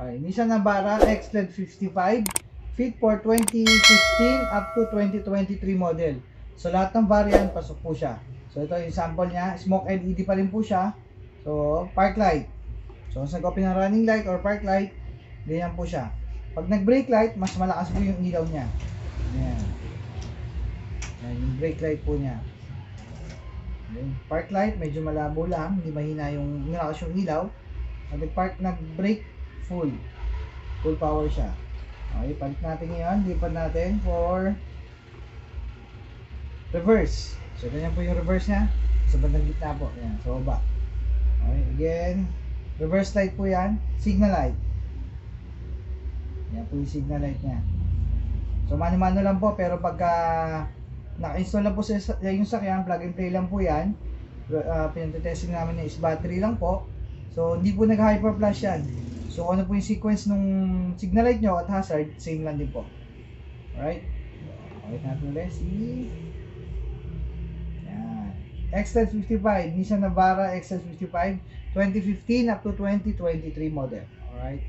Okay, Nissan Navara X-LED 55, fit for 2015 up to 2023 model. So lahat ng variant pasok po siya. So ito yung sample niya, smoke LED pa rin po siya. So park light. So sa nag-open ng running light or park light, ganyan po siya. Pag nag-brake light, mas malakas po yung ilaw niya. Ayan. Ayan yung brake light po niya. Ayan. Park light, medyo malabo lang, hindi mahina yung malakas yung ilaw. Pag nag-brake, full power siya. Okay, palit natin ngayon, lipat natin for reverse. So ganyan po yung reverse niya sa bandang gitna po. Ayan, sa baba. Okay, again, reverse light po yan, signal light. Yan po yung signal light niya. So mano-mano lang po, pero pagka naka-install lang po sa yung sakyan, plug and play lang po yan. Pinag-testing namin is battery lang po. So hindi po nag-hyper flash yan. So ano po yung sequence nung signal light nyo at hazard, same lang din po. Alright. Okay natin ulit. Yan. X-LED 55, Nissan Navara X-LED 55, 2015 up to 2023 model. Alright.